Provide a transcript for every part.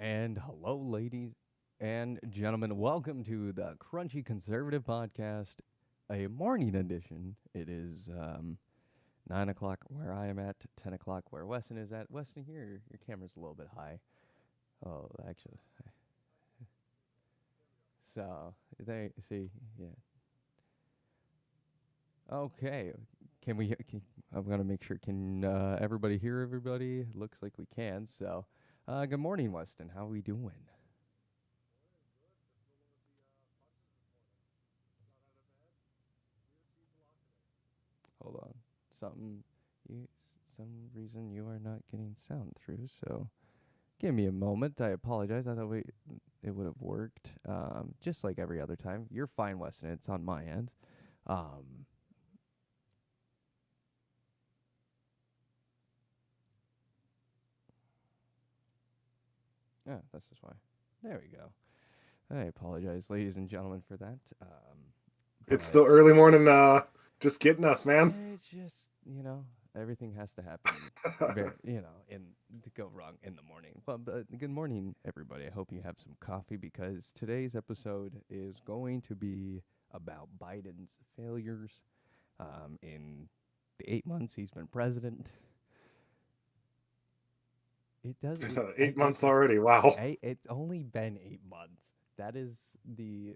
And hello, ladies and gentlemen. Welcome to the Crunchy Conservative Podcast, a morning edition. It is 9 o'clock where I am at, 10 o'clock where Weston is at. Weston, here, your camera's a little bit high. Oh, actually. So, there, see, yeah. Okay. I'm going to make sure, can everybody hear everybody? Looks like we can. So, good morning, Weston. How are we doing? Hold on. Something you some reason you are not getting sound through, so give me a moment. I apologize. I thought it would have worked. Just like every other time. You're fine, Weston. It's on my end. Um yeah, this is why. There we go. I apologize, ladies and gentlemen, for that. It's But the early morning, just getting us, man. it's just, everything has to happen very, in to go wrong in the morning. But good morning, everybody. I hope you have some coffee because today's episode is going to be about Biden's failures in the 8 months he's been president. It does. Eight months already. Wow. It's only been 8 months. That is the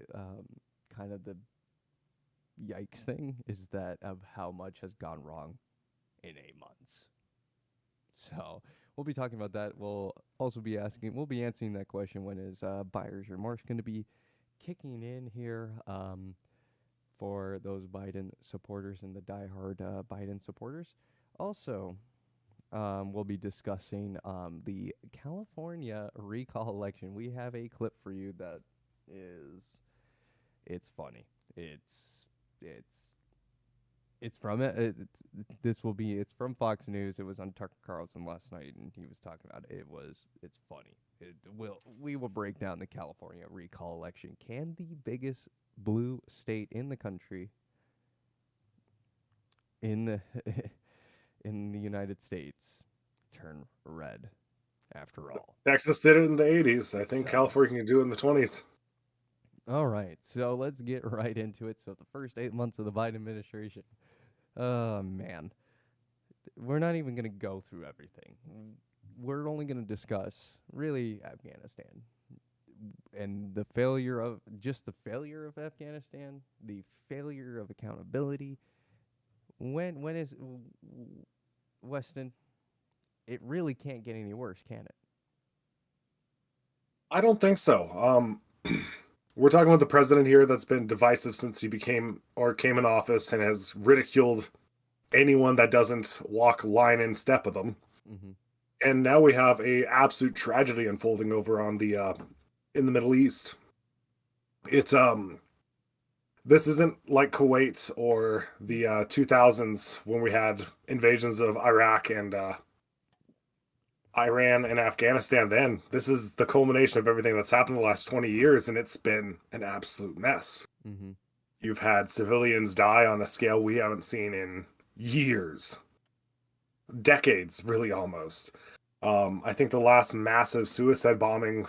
kind of the yikes thing is that of how much has gone wrong in 8 months. So we'll be talking about that. We'll be answering that question when is buyer's remorse going to be kicking in here for those Biden supporters and the diehard Biden supporters. Also, we'll be discussing the California recall election. We have a clip for you that is, it's funny. It's it's from it's from Fox News. It was on Tucker Carlson last night, and he was talking about it. It's funny. We will break down the California recall election. Can the biggest blue state in the country in the in the United States turn red after all? Texas did it in the 80s. I think So, California can do it in the 20s. all right. So let's get right into it. So the first 8 months of the Biden administration. Oh man, we're not even going to go through everything. We're only going to discuss really Afghanistan and the failure of Afghanistan, the failure of accountability. When is Weston? It really can't get any worse, can it? I don't think so. We're talking about the president here that's been divisive since he became or came in office and has ridiculed anyone that doesn't walk line and step with him. Mm-hmm. And now we have a absolute tragedy unfolding over on the in the Middle East. It's this isn't like Kuwait or the 2000s when we had invasions of Iraq and Iran and Afghanistan. Then this is the culmination of everything that's happened in the last 20 years, and it's been an absolute mess. Mm-hmm. You've had civilians die on a scale we haven't seen in years, decades, really almost. I think the last massive suicide bombing,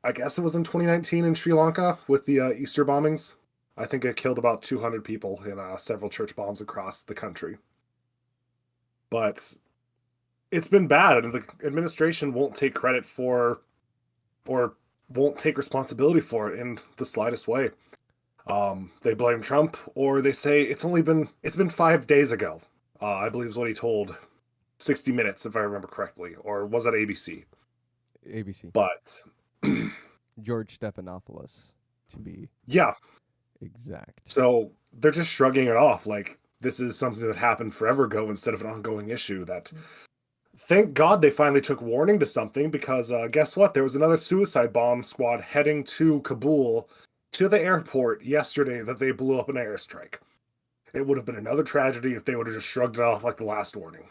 I guess it was in 2019 in Sri Lanka with the Easter bombings. I think it killed about 200 people in several church bombs across the country. But it's been bad, and the administration won't take credit for or won't take responsibility for it in the slightest way. They blame Trump, or they say it's been 5 days ago. I believe is what he told 60 Minutes, if I remember correctly, or was that ABC? ABC. But George Stephanopoulos, to be yeah, exact. so they're just shrugging it off like this is something that happened forever ago instead of an ongoing issue that thank God they finally took warning to something because guess what? There was another suicide bomb squad heading to Kabul to the airport yesterday that they blew up an airstrike. It would have been another tragedy if they would have just shrugged it off like the last warning.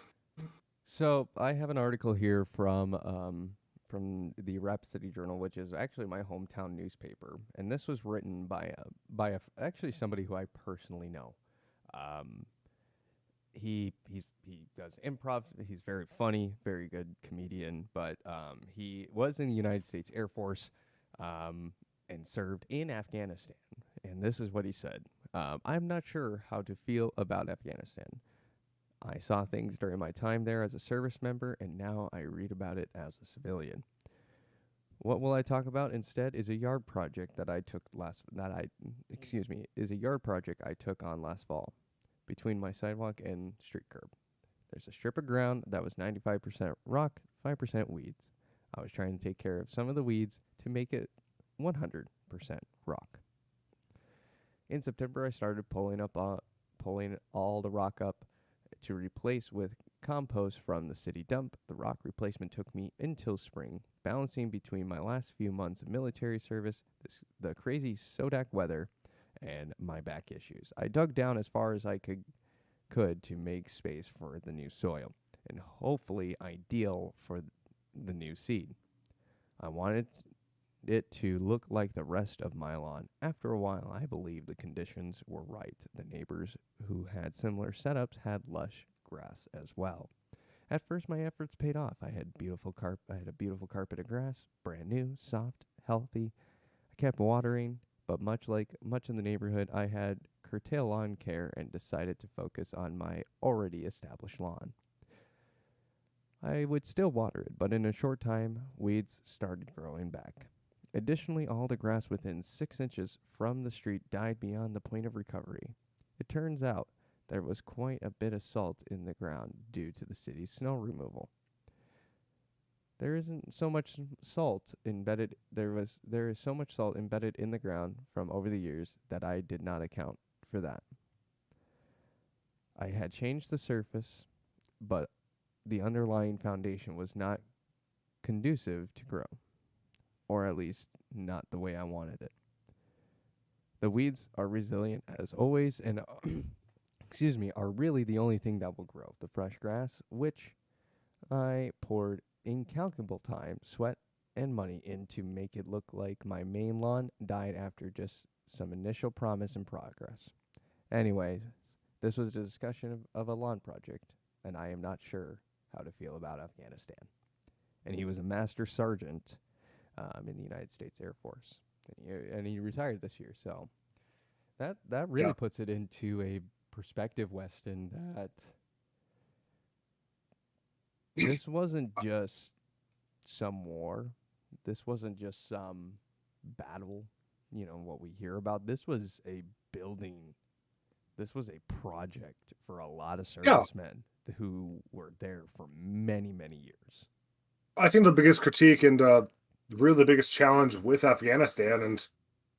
So I have an article here from the Rapid City Journal, which is actually my hometown newspaper, and this was written by actually somebody who I personally know. Um, he does improv. He's very funny, very good comedian. But he was in the United States Air Force, and served in Afghanistan. And this is what he said: "I'm not sure how to feel about Afghanistan. I saw things during my time there as a service member, and now I read about it as a civilian. What will I talk about instead is a yard project that I took last that I excuse me is a yard project I took on last fall between my sidewalk and street curb. There's a strip of ground that was 95% rock, 5% weeds. I was trying to take care of some of the weeds to make it 100% rock. In September, I started pulling all the rock up to replace with compost from the city dump. The rock replacement took me until spring, balancing between my last few months of military service, the crazy Sodak weather, and my back issues. I dug down as far as I could to make space for the new soil, and hopefully ideal for the new seed. I wanted it to look like the rest of my lawn. After a while, I believe the conditions were right. The neighbors who had similar setups had lush grass as well. At first, my efforts paid off. I had a beautiful carpet of grass, brand new, soft, healthy. I kept watering, but much in the neighborhood, I had curtail lawn care and decided to focus on my already established lawn. I would still water it, but in a short time, weeds started growing back. Additionally, all the grass within 6 inches from the street died beyond the point of recovery. It turns out there was quite a bit of salt in the ground due to the city's snow removal. There isn't so much salt embedded there is so much salt embedded in the ground from over the years that I did not account for that. I had changed the surface, but the underlying foundation was not conducive to grow, or at least not the way I wanted it. The weeds are resilient as always and are really the only thing that will grow. The fresh grass, which I poured incalculable time, sweat, and money in to make it look like my main lawn, died after just some initial promise and progress. Anyway, this was a discussion of a lawn project, and I am not sure how to feel about Afghanistan. And he was a master sergeant in the United States Air Force, and he retired this year. So that really Yeah. puts it into a perspective, Weston, that this wasn't just some war. This wasn't just some battle, what we hear about. This was a building. This was a project for a lot of Yeah. servicemen who were there for many, many years. I think the biggest critique and really the biggest challenge with Afghanistan, and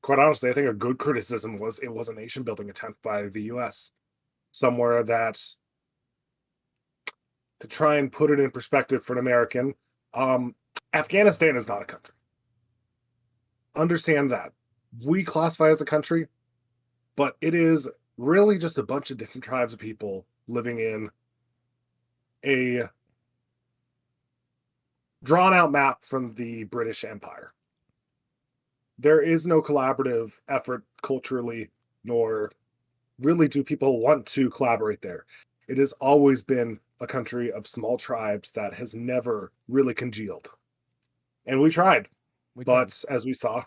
quite honestly, I think a good criticism was it was a nation building attempt by the US. Somewhere that, to try and put it in perspective for an American, Afghanistan is not a country. Understand that. We classify as a country, but it is really just a bunch of different tribes of people living in a drawn out map from the British Empire. There is no collaborative effort culturally, nor really do people want to collaborate there. It has always been a country of small tribes that has never really congealed. And we tried, We tried. but as we saw,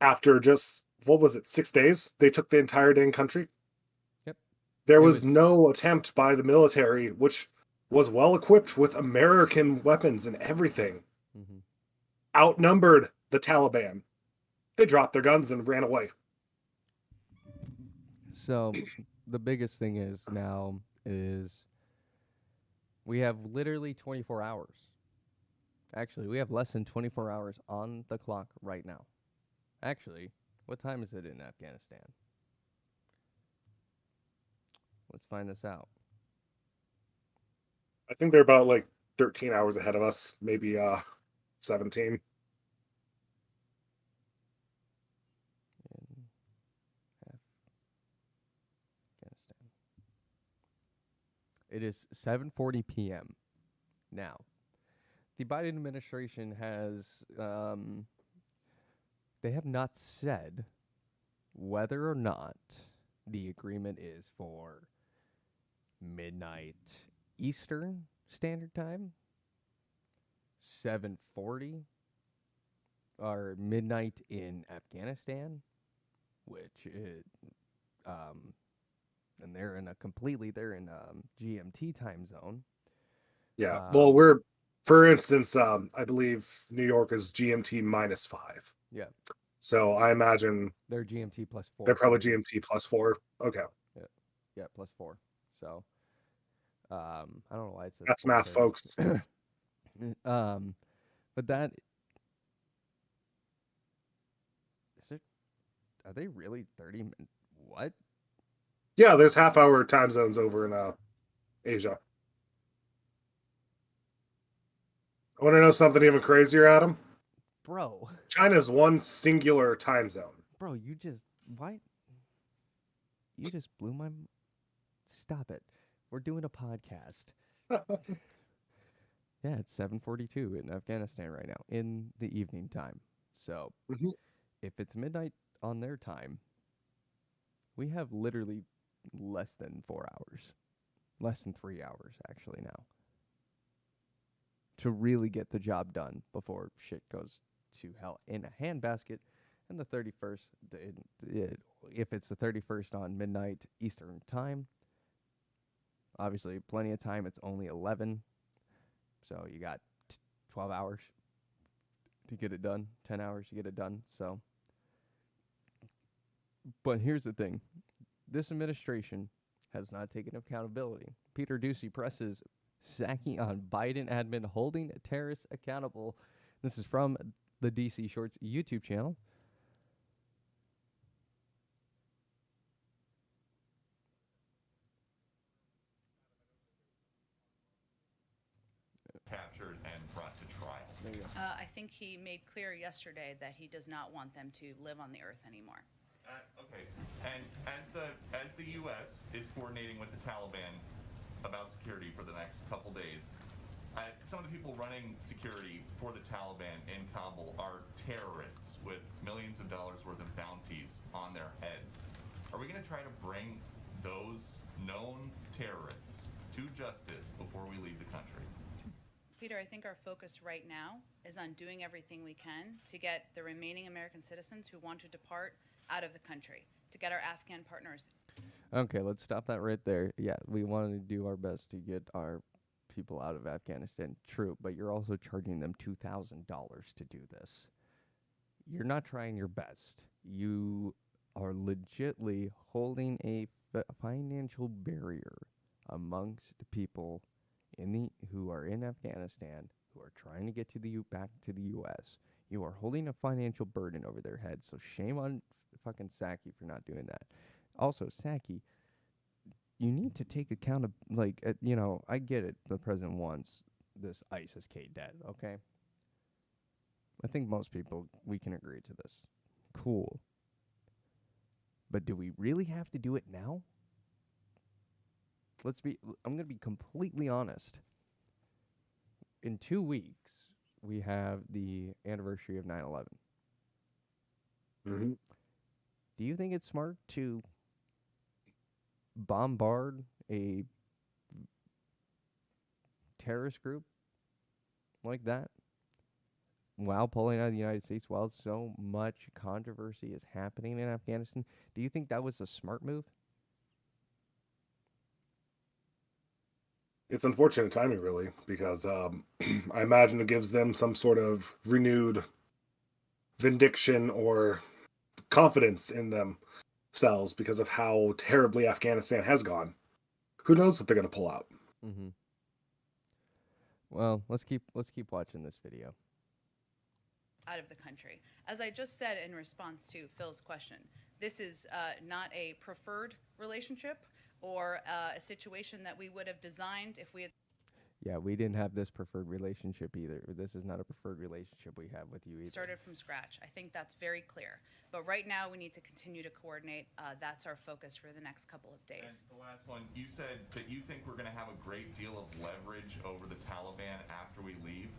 after just, what was it, 6 days, they took the entire dang country. Yep. There It was was. no attempt by the military, which was well equipped with American weapons and everything, Mhm. outnumbered the Taliban. They dropped their guns and ran away. So the biggest thing is we have literally 24 hours. Actually, we have less than 24 hours on the clock right now. Actually, what time is it in Afghanistan? Let's find this out. I think they're about like 13 hours ahead of us, maybe 17. In Afghanistan. It is 7:40 p.m. now. The Biden administration they have not said whether or not the agreement is for midnight Eastern Standard Time, 7:40, or midnight in Afghanistan, which is, um, and they're in GMT time zone. Yeah. Well, Um, for instance, I believe New York is GMT -5. yeah, So I imagine they're GMT plus they're 4 probably for you. GMT +4. Okay. Yeah, yeah, plus 4. So, I don't know why it says That's math, 4:30. folks. um, but that is it. Are they really 30 minutes? What? Yeah, there's half-hour time zones over in Asia. I want to know something even crazier, Adam? Bro, China's one singular time zone. bro, why? You just blew my. Stop it. We're doing a podcast. Yeah, it's 7:42 in Afghanistan right now in the evening time. So, Mhm. if it's midnight on their time, we have literally less than 4 hours. Less than 3 hours actually now. To really get the job done before shit goes to hell in a handbasket. And the 31st, if it's the 31st on midnight Eastern time, obviously plenty of time. It's only 11. So you got 12 hours to get it done, 10 hours to get it done. So, but here's the thing, this administration has not taken accountability. Peter Doocy presses Psaki on Biden admin holding terrorists accountable. This is from the DC Shorts YouTube channel. Captured and brought to trial. There you go. I think he made clear yesterday that he does not want them to live on the earth anymore. Okay, and as the U.S. is coordinating with the Taliban about security for the next couple days, some of the people running security for the Taliban in Kabul are terrorists with millions of dollars worth of bounties on their heads. Are we going to try to bring those known terrorists to justice before we leave the country? Peter, I think our focus right now is on doing everything we can to get the remaining American citizens who want to depart out of the country, to get our Afghan partners. Okay, let's stop that right there. Yeah, we want to do our best to get our people out of Afghanistan. True, but you're also charging them $2,000 to do this. You're not trying your best. You are legitly holding a financial barrier amongst people who are in Afghanistan, who are trying to get to back to the U.S. You are holding a financial burden over their heads. So shame on fucking Psaki for not doing that. Also, Psaki, you need to take account of, I get it. The president wants this ISIS K dead, okay? I think most people, we can agree to this. Cool. But do we really have to do it now? I'm going to be completely honest. In 2 weeks, we have the anniversary of 9/11. Mm-hmm. Do you think it's smart to bombard a terrorist group like that while pulling out of the United States, while so much controversy is happening in Afghanistan? Do you think that was a smart move? It's unfortunate timing, really, because I imagine it gives them some sort of renewed vindication or confidence in themselves because of how terribly Afghanistan has gone. Who knows what they're going to pull out? Mm-hmm. Well, let's keep watching this video. Out of the country. As I just said in response to Phil's question, this is not a preferred relationship or a situation that we would have designed if we had Yeah, we didn't have this preferred relationship either. This is not a preferred relationship we have with you either. started from scratch. I think that's very clear. But right now, we need to continue to coordinate. That's our focus for the next couple of days. And the last one, you said that you think we're going to have a great deal of leverage over the Taliban after we leave.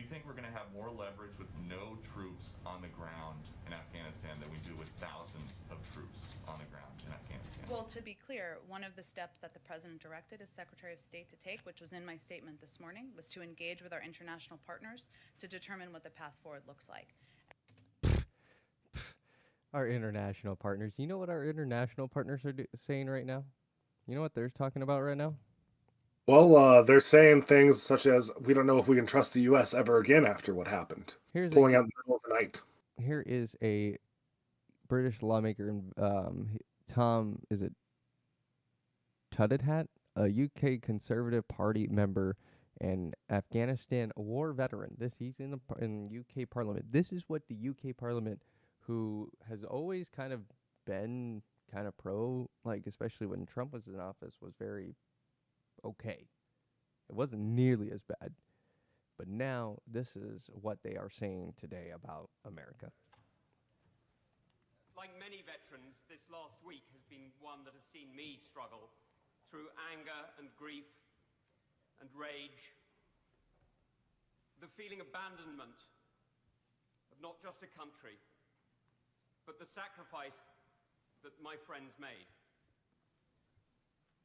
you think we're going to have more leverage with no troops on the ground in Afghanistan than we do with thousands of troops on the ground in Afghanistan? Well, to be clear, one of the steps that the president directed his Secretary of State to take, which was in my statement this morning, was to engage with our international partners to determine what the path forward looks like. Our international partners. You know what our international partners are saying right now? You know what they're talking about right now? Well, they're saying things such as, we don't know if we can trust the U.S. ever again after what happened. Pulling out in the middle of the night. Here is a British lawmaker, Tom, is it Tuddenhat, a UK Conservative Party member and Afghanistan war veteran. He's in UK Parliament. This is what the UK Parliament, who has always kind of been kind of pro, like especially when Trump was in office, was very okay. It wasn't nearly as bad. But now this is what they are saying today about America. Like many veterans, this last week has been one that has seen me struggle through anger and grief and rage, the feeling abandonment of not just a country, but the sacrifice that my friends made.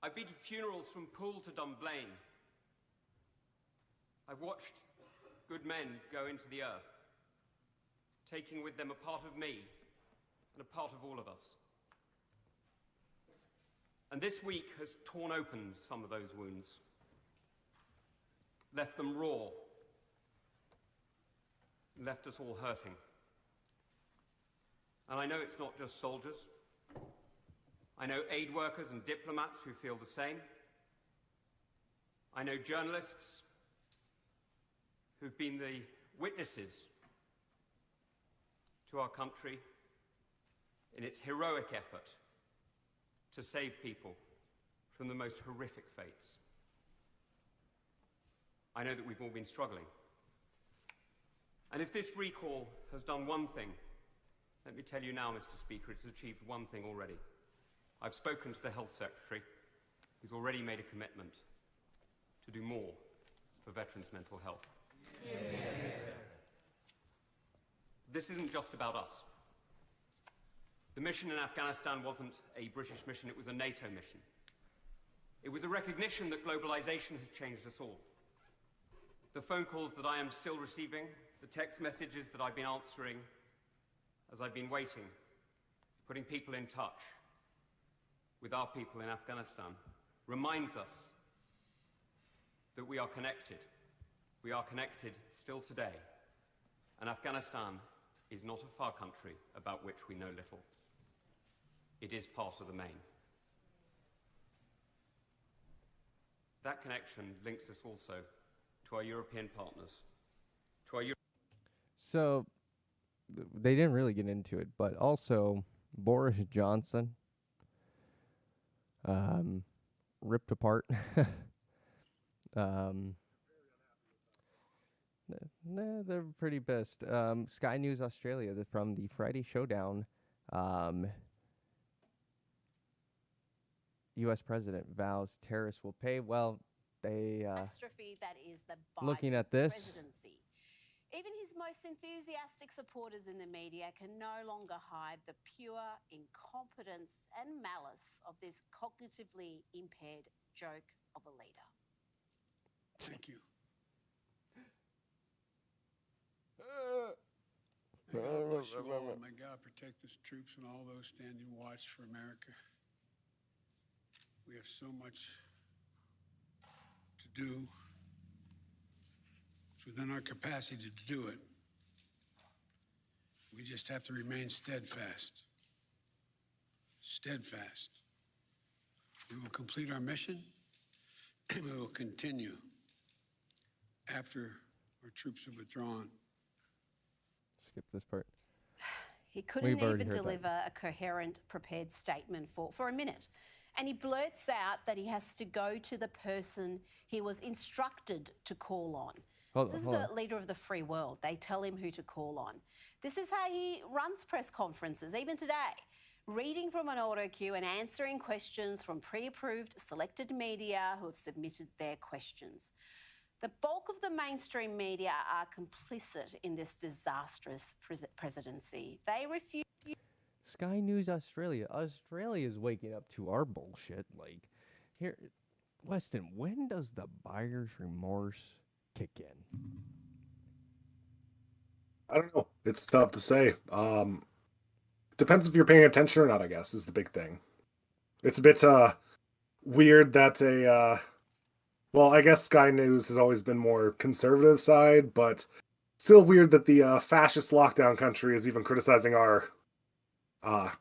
I've been to funerals from Poole to Dunblane. I've watched good men go into the earth, taking with them a part of me and a part of all of us. And this week has torn open some of those wounds, left them raw, and left us all hurting. And I know it's not just soldiers. I know aid workers and diplomats who feel the same. I know journalists who've been the witnesses to our country in its heroic effort to save people from the most horrific fates. I know that we've all been struggling. And if this recall has done one thing, let me tell you now, Mr. Speaker, it's achieved one thing already. I've spoken to the Health Secretary, who's already made a commitment to do more for veterans' mental health. Yeah. This isn't just about us. The mission in Afghanistan wasn't a British mission, it was a NATO mission. It was a recognition that globalization has changed us all. The phone calls that I am still receiving, the text messages that I've been answering as I've been waiting, putting people in touch with our people in Afghanistan, reminds us that we are connected. We are connected still today. And Afghanistan is not a far country about which we know little. It is part of the main. That connection links us also to our European partners, to our So they didn't really get into it, but also Boris Johnson ripped apart they're pretty pissed. Sky News Australia, from the Friday Showdown, U.S. President vows terrorists will pay. Well, they catastrophe that is the Biden looking at this presidency. Even his most enthusiastic supporters in the media can no longer hide the pure incompetence and malice of this cognitively impaired joke of a leader. Thank you. May God bless you all, and may God protect the troops and all those standing watch for America. We have so much to do. It's within our capacity to do it. We just have to remain steadfast. Steadfast. We will complete our mission, and we will continue after our troops have withdrawn. Skip this part. He couldn't even deliver a coherent, prepared statement for a minute. And he blurts out that he has to go to the person he was instructed to call on. This is the leader of the free world. They tell him who to call on. This is how he runs press conferences, even today, reading from an auto cue and answering questions from pre-approved selected media who have submitted their questions. The bulk of the mainstream media are complicit in this disastrous presidency. They refuse. Sky News Australia. Australia is waking up to our bullshit. Like, here, Weston, when does the buyer's remorse kick in? I don't know. It's tough to say. Depends if you're paying attention or not, I guess, is the big thing. It's a bit weird that well, I guess Sky News has always been more conservative side, but still weird that the fascist lockdown country is even criticizing our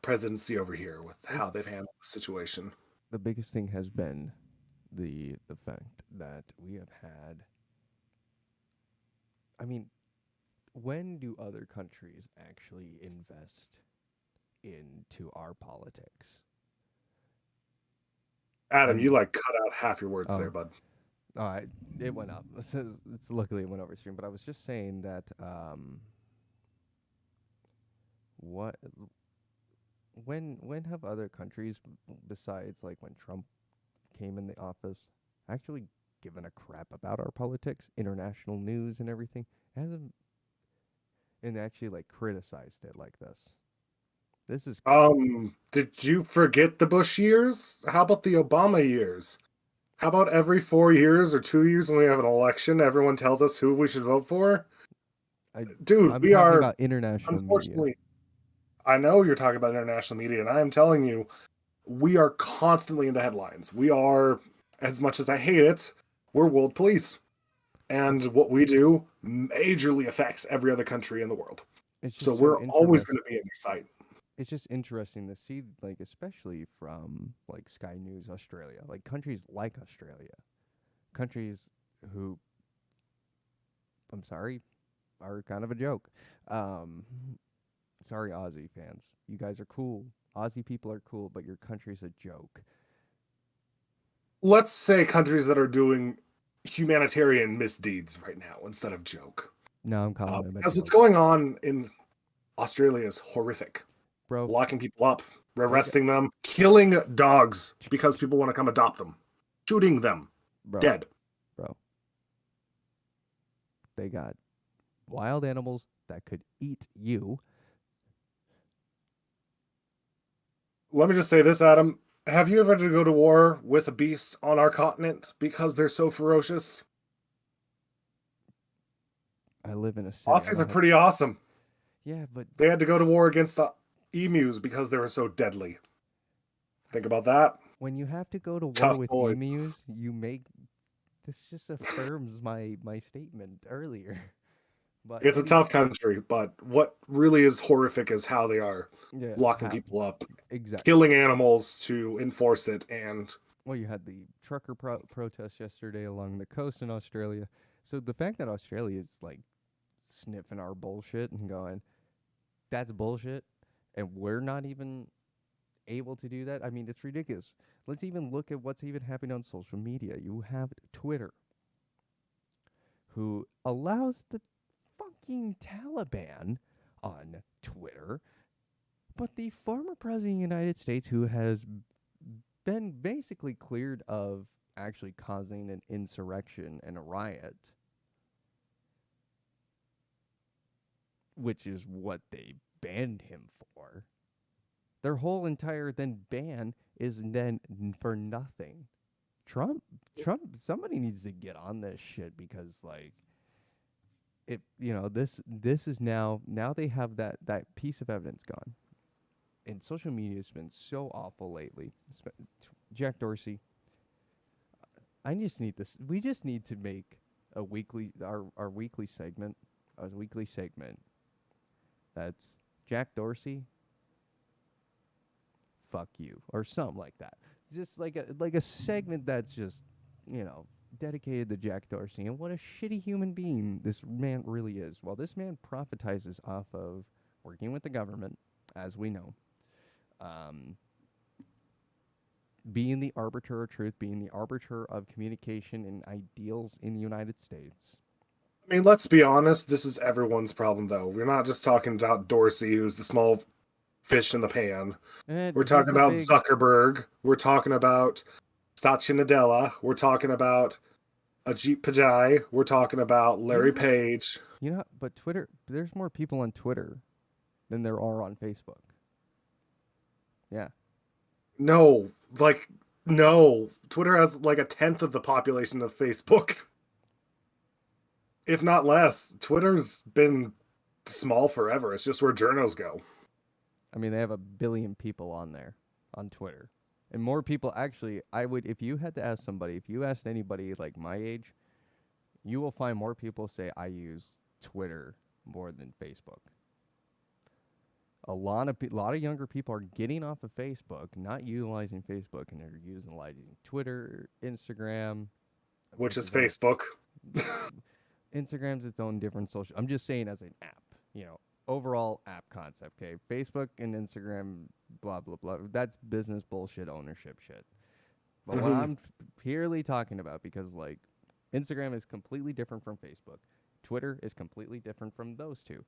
presidency over here with how they've handled the situation. The biggest thing has been the fact that we have had. I mean, when do other countries actually invest into our politics? Adam, you cut out half your words there, bud. It went up. It's luckily it went over stream, but I was just saying that when have other countries, besides like when Trump came in the office, actually given a crap about our politics, international news and everything? Hasn't, and actually like criticized it like this. This is did you forget the Bush years? How about the Obama years? How about every 4 years or 2 years when we have an election, everyone tells us who we should vote for? I'm we are about international unfortunately, media. I know you're talking about international media, and I am telling you, we are constantly in the headlines. We are, as much as I hate it, we're world police. And what we do majorly affects every other country in the world. So we're always going to be in their sight. It's just interesting to see, like, especially from like Sky News Australia, like countries like Australia, countries who, I'm sorry, are kind of a joke. Sorry, Aussie fans, you guys are cool. Aussie people are cool, but your country's a joke. Let's say countries that are doing humanitarian misdeeds right now instead of joke. No, I'm calling them because what's going on in Australia is horrific. Bro, locking people up, arresting them, killing dogs because people want to come adopt them, shooting them, dead. Bro, they got wild animals that could eat you. Let me just say this, Adam. Have you ever had to go to war with a beast on our continent because they're so ferocious? I live in a city. Aussies are pretty awesome. Yeah, but they had to go to war against emus because they were so deadly. Think about that. When you have to go to war with emus, you make this just affirms my statement earlier. But it's a tough country, but what really is horrific is how they are locking people up, killing animals to enforce it. And well, you had the trucker protest yesterday along the coast in Australia. So the fact that Australia is like sniffing our bullshit and going, that's bullshit, and we're not even able to do that, I mean, it's ridiculous. Let's even look at what's even happening on social media. You have Twitter, who allows the fucking Taliban on Twitter, but the former president of the United States, who has been basically cleared of actually causing an insurrection and a riot, which is what they banned him for. Their whole entire then ban is then for nothing. Trump, somebody needs to get on this shit, because like, if this is now they have that piece of evidence gone, and social media has been so awful lately. Jack Dorsey, we just need to make a weekly our weekly segment, that's Jack Dorsey, fuck you, or something like that. Just like a segment that's just, dedicated to Jack Dorsey and what a shitty human being this man really is. Well, this man profitizes off of working with the government, as we know, being the arbiter of truth, being the arbiter of communication and ideals in the United States. I mean, let's be honest, this is everyone's problem, though. We're not just talking about Dorsey, who's the small fish in the pan. We're talking about Zuckerberg. We're talking about Satya Nadella. We're talking about Ajit Pai. We're talking about Larry Page. You know, but Twitter, there's more people on Twitter than there are on Facebook. Yeah. No, no. Twitter has like 1/10 of the population of Facebook. If not less. Twitter's been small forever. It's just where journos go. I mean, they have 1 billion people on there, on Twitter. And more people, actually, if you had to ask somebody, if you asked anybody like my age, you will find more people say I use Twitter more than Facebook. A lot of younger people are getting off of Facebook, not utilizing Facebook, and they're using Twitter, Instagram. Which is Facebook. Instagram's its own different social. I'm just saying as an app, overall app concept. Okay, Facebook and Instagram, blah blah blah. That's business bullshit, ownership shit. But what I'm purely talking about, because like Instagram is completely different from Facebook, Twitter is completely different from those two.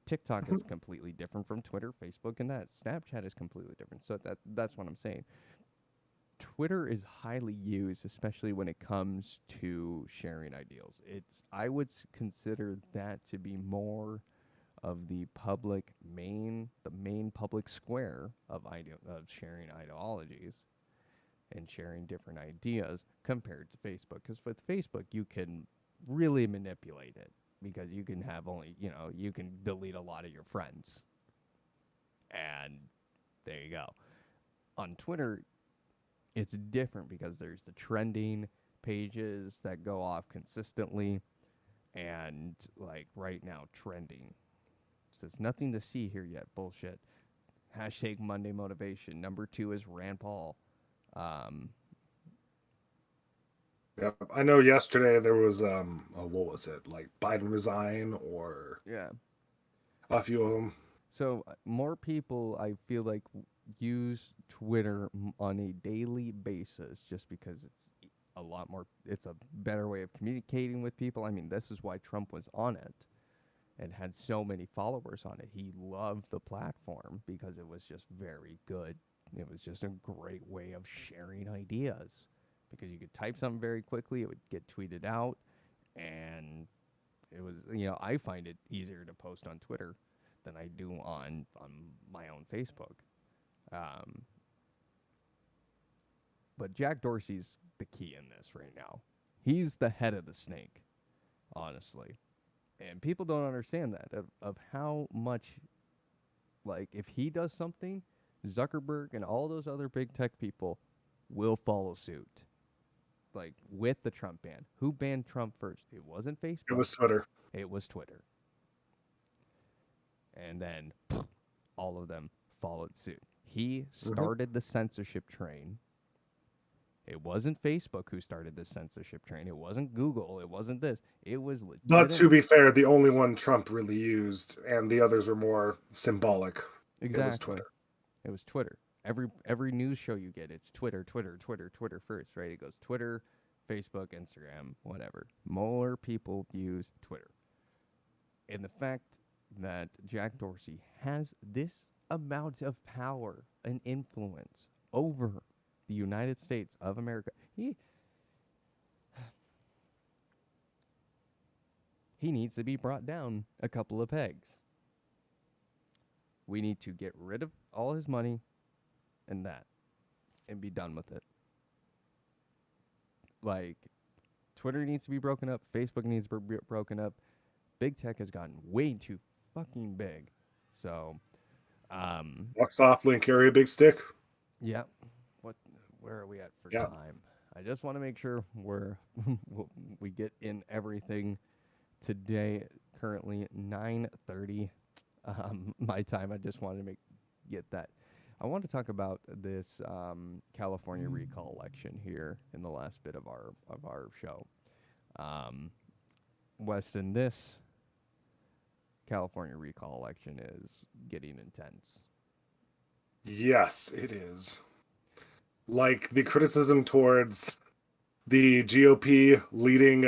TikTok is completely different from Twitter, Facebook, and that. Snapchat is completely different. So that's what I'm saying. Twitter is highly used, especially when it comes to sharing ideals. I would consider that to be more of the main public square of sharing ideologies and sharing different ideas compared to Facebook. Because with Facebook, you can really manipulate it, because you can have you can delete a lot of your friends. And there you go. On Twitter, it's different because there's the trending pages that go off consistently, and like right now, trending says nothing to see here yet. Bullshit. Hashtag Monday Motivation. Number 2 is Rand Paul. Yeah, I know yesterday there was what was it, like Biden resign, or a few of them. So more people, I feel like, use Twitter on a daily basis, just because it's a better way of communicating with people. I mean, this is why Trump was on it and had so many followers on it. He loved the platform because it was just very good. It was just a great way of sharing ideas, because you could type something very quickly, it would get tweeted out, and it was, I find it easier to post on Twitter than I do on my own Facebook. But Jack Dorsey's the key in this right now. He's the head of the snake, honestly. And people don't understand that, of how much, like, if he does something, Zuckerberg and all those other big tech people will follow suit. Like, with the Trump ban. Who banned Trump first? It wasn't Facebook. It was Twitter. It was Twitter. And then all of them followed suit. He started the censorship train. It wasn't Facebook who started the censorship train. It wasn't Google. It wasn't this. It was legit. But to be fair, the only one Trump really used, and the others were more symbolic. Exactly. It was Twitter. It was Twitter. Every news show you get, it's Twitter first, right? It goes Twitter, Facebook, Instagram, whatever. More people use Twitter. And the fact that Jack Dorsey has this amount of power and influence over the United States of America, he needs to be brought down a couple of pegs. We need to get rid of all his money and be done with it. Like, Twitter needs to be broken up. Facebook needs to be broken up. Big tech has gotten way too fucking big. So, walk softly and carry a big stick. Yeah. Where are we at for time? I just want to make sure we get in everything today. Currently 9:30 my time. I just wanted to get that. I want to talk about this California recall election here in the last bit of our show. Weston, this California recall election is getting intense. Yes, it is. Like, the criticism towards the GOP leading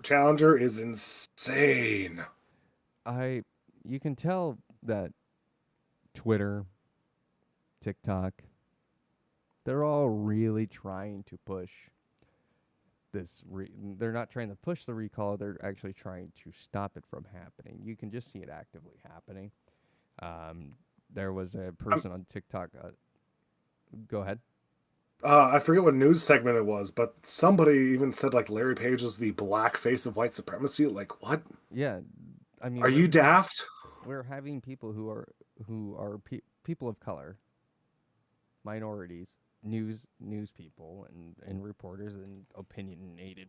challenger is insane. You can tell that Twitter, TikTok, they're all really trying to push they're not trying to push the recall. They're actually trying to stop it from happening. You can just see it actively happening. There was a person on TikTok. Go ahead. I forget what news segment it was, but somebody even said like Larry Page is the black face of white supremacy. Like, what? Yeah, I mean, are you daft? We're having people who are people of color, minorities, news people, and reporters and opinionated,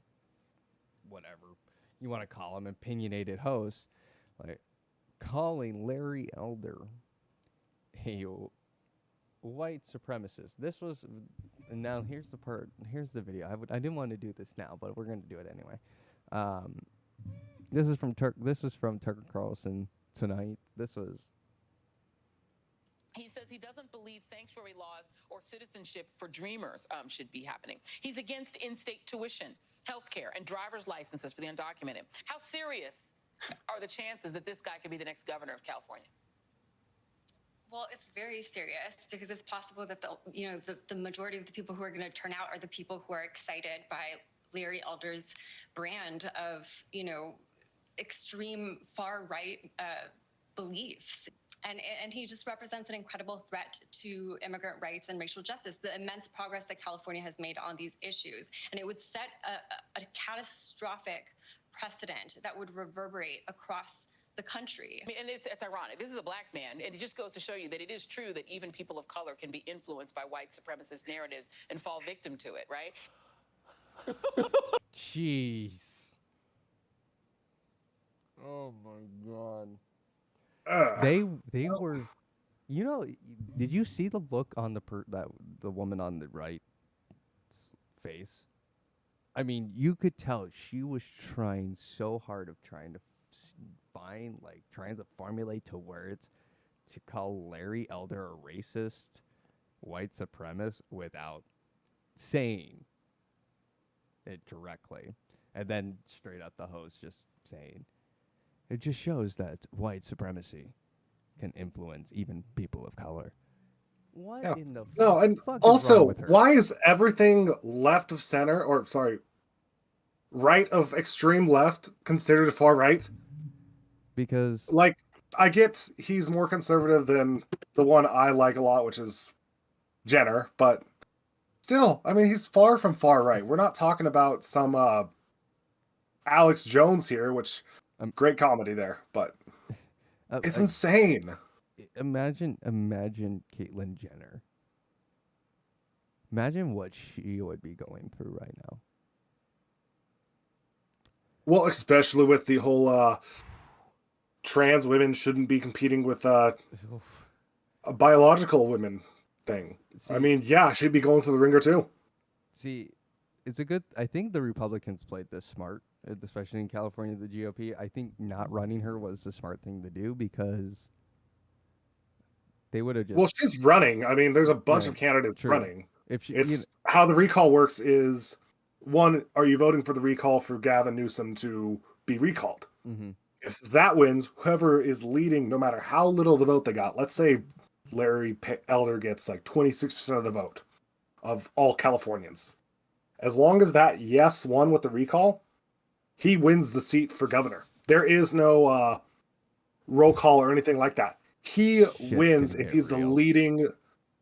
whatever you want to call them, opinionated hosts, like calling Larry Elder a white supremacist. This was, and now here's the part. Here's the video. I didn't want to do this now, but we're going to do it anyway. This is from Tucker Carlson tonight. He says he doesn't believe sanctuary laws or citizenship for dreamers should be happening. He's against in-state tuition, health care, and driver's licenses for the undocumented. How serious are the chances that this guy could be the next governor of California? Well, it's very serious because it's possible that the majority of the people who are going to turn out are the people who are excited by Larry Elder's brand of, extreme far right beliefs. And he just represents an incredible threat to immigrant rights and racial justice, the immense progress that California has made on these issues. And it would set a catastrophic precedent that would reverberate across the country. I mean, and it's ironic. This is a black man, and it just goes to show you that it is true that even people of color can be influenced by white supremacist narratives and fall victim to it, right? Jeez. Oh my God. They were, did you see the look on the woman on the right's face? I mean, you could tell she was trying so hard of trying to trying to formulate to words to call Larry Elder a racist, white supremacist without saying it directly. And then straight up the host just saying, it just shows that white supremacy can influence even people of color. What in the fuck is wrong with her? Why is everything left of center, or sorry, right of extreme left considered far right? Because, I get he's more conservative than the one I like a lot, which is Jenner, but still, I mean, he's far from far right. We're not talking about some Alex Jones here, which great comedy there, but it's insane. Imagine Caitlyn Jenner. Imagine what she would be going through right now. Well, especially with the whole trans women shouldn't be competing with a biological women thing. I mean, yeah, she'd be going through the ringer too. See, I think the Republicans played this smart, especially in California, the GOP. I think not running her was the smart thing to do because they would have just... Well, she's running. I mean, there's a bunch of candidates running. How the recall works is, one, are you voting for the recall for Gavin Newsom to be recalled? Mm-hmm. If that wins, whoever is leading, no matter how little of the vote they got, let's say Larry Elder gets like 26% of the vote of all Californians. As long as that yes won with the recall, he wins the seat for governor. There is no roll call or anything like that. He wins if he's the leading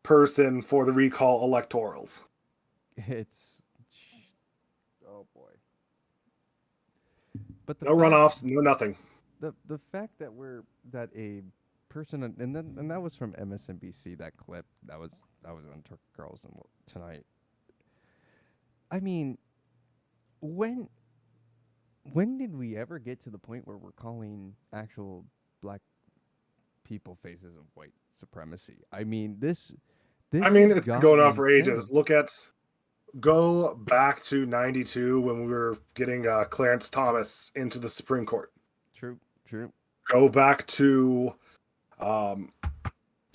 person for the recall electorals. Oh boy. But no runoffs, no nothing. The fact that a person, and that was from MSNBC, that clip that was on Tucker Carlson tonight. I mean, when did we ever get to the point where we're calling actual black people faces of white supremacy? I mean, this it's been going on for ages. Go back to 92 when we were getting Clarence Thomas into the Supreme Court. True. Go back to,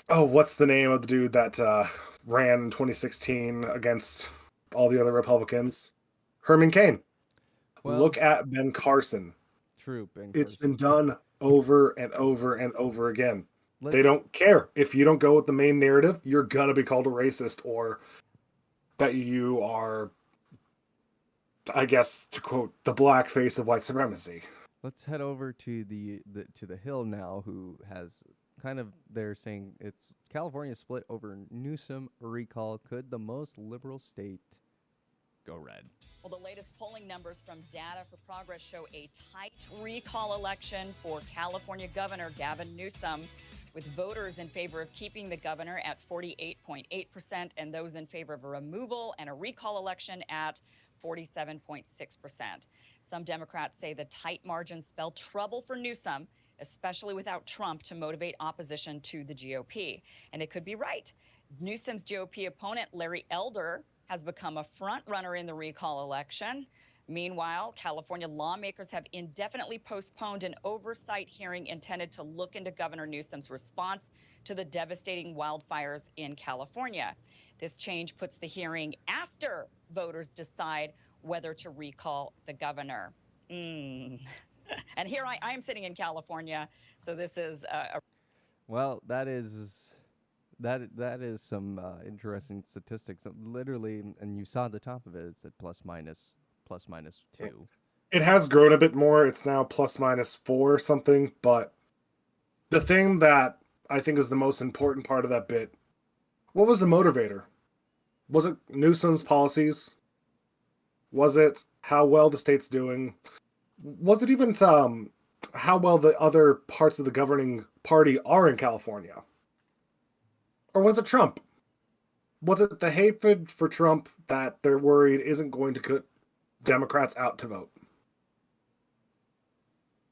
what's the name of the dude that ran in 2016 against all the other Republicans? Herman Cain. Well, look at Ben Carson. True. It's been done over and over and over again. They don't care. If you don't go with the main narrative, you're going to be called a racist or that you are I guess, to quote, the black face of white supremacy. Let's head over to the Hill now, who has kind of, they're saying it's California split over Newsom recall. Could the most liberal state go red? Well, the latest polling numbers from Data for Progress show a tight recall election for California Governor Gavin Newsom, with voters in favor of keeping the governor at 48.8% and those in favor of a removal and a recall election at 47.6%. Some Democrats say the tight margins spell trouble for Newsom, especially without Trump to motivate opposition to the GOP. And they could be right. Newsom's GOP opponent, Larry Elder, has become a front runner in the recall election. Meanwhile, California lawmakers have indefinitely postponed an oversight hearing intended to look into Governor Newsom's response to the devastating wildfires in California. This change puts the hearing after voters decide whether to recall the governor. And here I am sitting in California, so this is Well, that is some interesting statistics. Literally, and you saw the top of it. It's at plus minus 2. It has grown a bit more. It's now plus minus 4 something. But the thing that I think is the most important part of that bit, what was the motivator? Was it Newsom's policies? Was it how well the state's doing? Was it even how well the other parts of the governing party are in California? Or was it Trump? Was it the hatred for Trump that they're worried isn't going to put Democrats out to vote?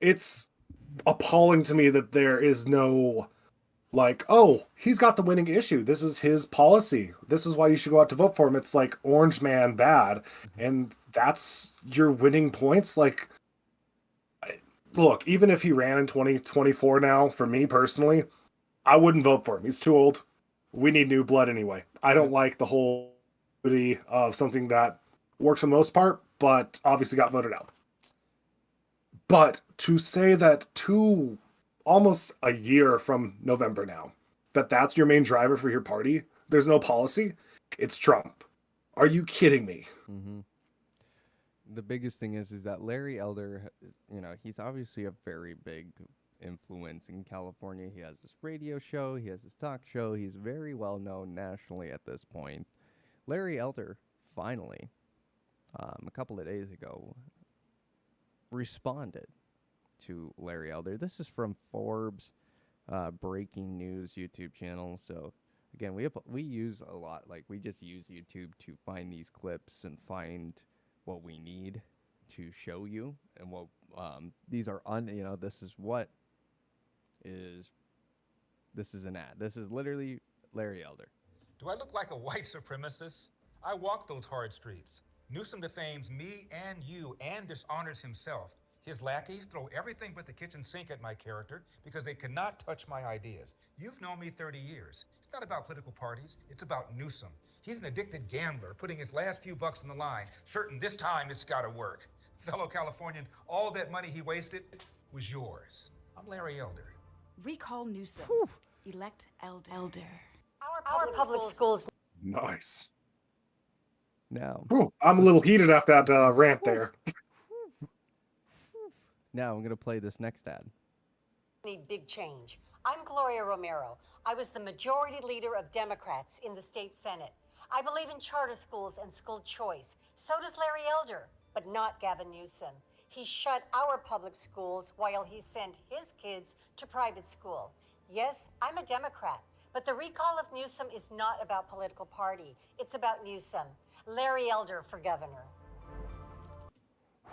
It's appalling to me that there is no, like, oh, he's got the winning issue. This is his policy. This is why you should go out to vote for him. It's like orange man bad. And that's your winning points. Like, look, even if he ran in 2024 now, for me personally, I wouldn't vote for him. He's too old. We need new blood anyway. I don't like the whole of something that works for the most part, but obviously got voted out. But to say that almost a year from November now, that's your main driver for your party, there's no policy, it's Trump. Are you kidding me? Mm-hmm. The biggest thing is that Larry Elder, he's obviously a very big influence in California. He has this radio show, he has this talk show, he's very well known nationally at this point. Larry Elder finally, a couple of days ago, responded to Larry Elder. This is from Forbes breaking news YouTube channel. So again, we use a lot, like we just use YouTube to find these clips and find what we need to show you, and what these are this is an ad. This is literally Larry Elder. Do I look like a white supremacist? I walk those hard streets. Newsom defames me and you and dishonors himself. His lackeys throw everything but the kitchen sink at my character because they cannot touch my ideas. You've known me 30 years. It's not about political parties. It's about Newsom. He's an addicted gambler, putting his last few bucks on the line, certain this time it's got to work. Fellow Californians, all that money he wasted was yours. I'm Larry Elder. Recall Newsom. Whew. Elect Elder. Our public schools. Nice. Now, I'm a little heated after that rant there. Now I'm going to play this next ad. Need big change. I'm Gloria Romero. I was the majority leader of Democrats in the state Senate. I believe in charter schools and school choice. So does Larry Elder, but not Gavin Newsom. He shut our public schools while he sent his kids to private school. Yes, I'm a Democrat, but the recall of Newsom is not about political party. It's about Newsom. Larry Elder for governor.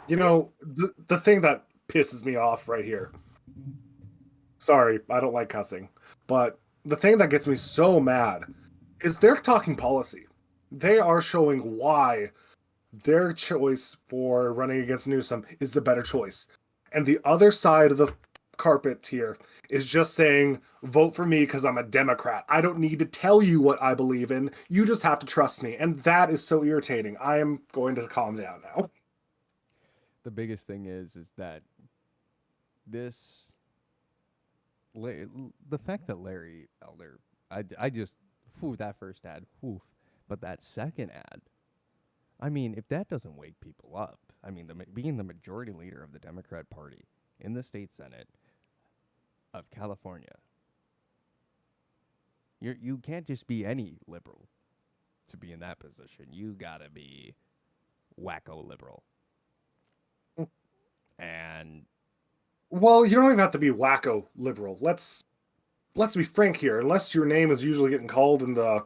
You know, the thing that pisses me off right here. Sorry, I don't like cussing. But the thing that gets me so mad is they're talking policy. They are showing why their choice for running against Newsom is the better choice. And the other side of the carpet here is just saying, vote for me because I'm a Democrat. I don't need to tell you what I believe in. You just have to trust me. And that is so irritating. I am going to calm down now. The biggest thing is that the fact that Larry Elder, I just, that first ad, but that second ad, I mean, if that doesn't wake people up, I mean, being the majority leader of the Democrat Party in the state Senate of California, you can't just be any liberal to be in that position. You gotta be wacko liberal. And well, you don't even have to be wacko liberal. Let's be frank here. Unless your name is usually getting called in the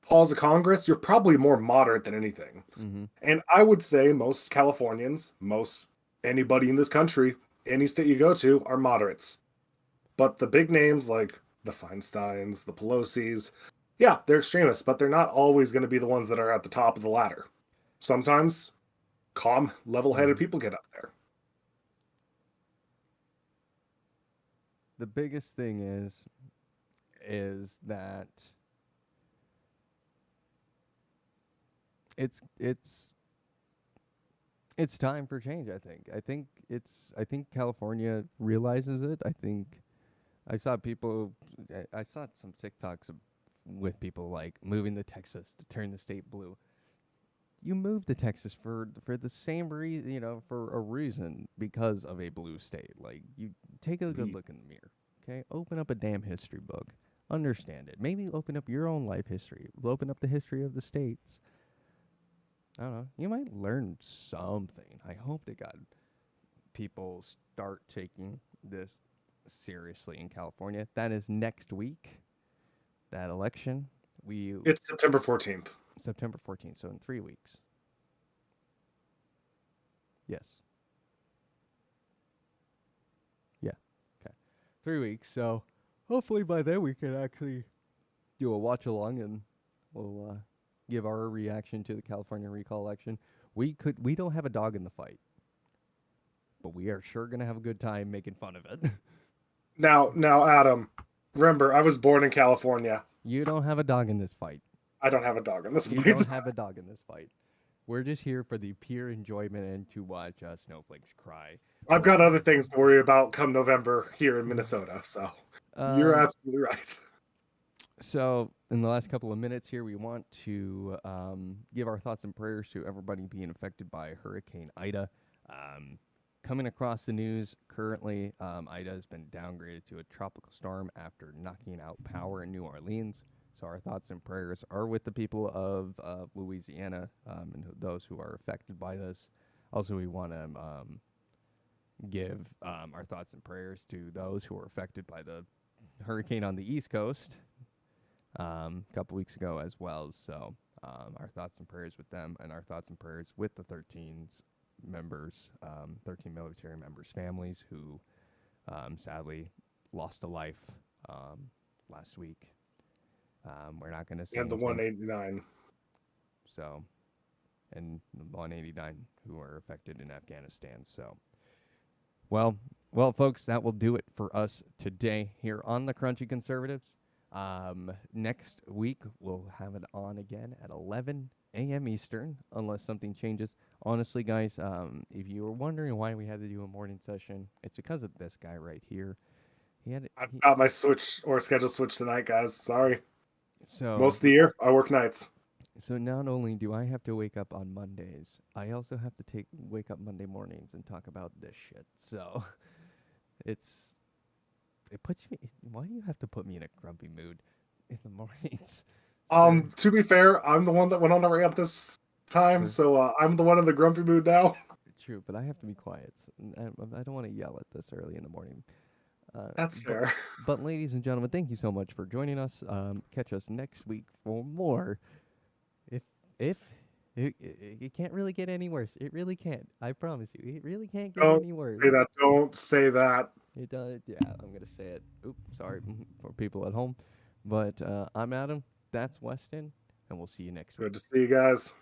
halls of Congress, you're probably more moderate than anything. Mm-hmm. And I would say most Californians, most anybody in this country, any state you go to, are moderates. But the big names like the Feinsteins, the Pelosi's, yeah, they're extremists, but they're not always going to be the ones that are at the top of the ladder. Sometimes calm, level-headed people get up there. The biggest thing is that it's time for change. I think California realizes it. I think I saw some TikToks with people like moving to Texas to turn the state blue. You moved to Texas for the same reason, for a reason, because of a blue state. Like, you take a good look in the mirror, okay? Open up a damn history book. Understand it. Maybe open up your own life history. Open up the history of the states. I don't know. You might learn something. I hope that God people start taking this seriously in California. That is next week. That election. It's September 14th. September 14th, so in 3 weeks. Yes. Yeah. Okay. 3 weeks. So hopefully by then we can actually do a watch along, and we'll give our reaction to the California recall election. We don't have a dog in the fight, but we are sure gonna have a good time making fun of it. Now, Adam, remember, I was born in California. You don't have a dog in this fight. I don't have a dog in this fight. You don't have a dog in this fight. We're just here for the pure enjoyment and to watch snowflakes cry. I've got other things to worry about come November here in Minnesota, so you're absolutely right. So, in the last couple of minutes here, we want to give our thoughts and prayers to everybody being affected by Hurricane Ida. Coming across the news currently, Ida has been downgraded to a tropical storm after knocking out power in New Orleans. So our thoughts and prayers are with the people of Louisiana and those who are affected by this. Also, we want to give our thoughts and prayers to those who are affected by the hurricane on the East Coast a couple weeks ago as well. So our thoughts and prayers with them, and our thoughts and prayers with the 13 members, 13 military members' families who sadly lost a life last week. We're not going to say and the 189. So, and the 189 who are affected in Afghanistan. So, well, folks, that will do it for us today here on the Crunchy Conservatives. Next week we'll have it on again at 11 a.m. Eastern, unless something changes. Honestly, guys, if you were wondering why we had to do a morning session, it's because of this guy right here. I've got my schedule switched tonight, guys. Sorry. So most of the year I work nights. So not only do I have to wake up on Mondays, I also have to wake up Monday mornings and talk about this shit. So it puts me. Why do you have to put me in a grumpy mood in the mornings? To be fair, I'm the one that went on a rant this time, so I'm the one in the grumpy mood now. True, but I have to be quiet. I don't want to yell at this early in the morning. That's fair. But ladies and gentlemen, thank you so much for joining us. Catch us next week for more. If it can't really get any worse, it really can't. I promise you, it really can't get any worse. Don't say that. It does. Yeah, I'm gonna say it. Oops, sorry for people at home. But I'm Adam. That's Weston, and we'll see you next week. Good to see you guys.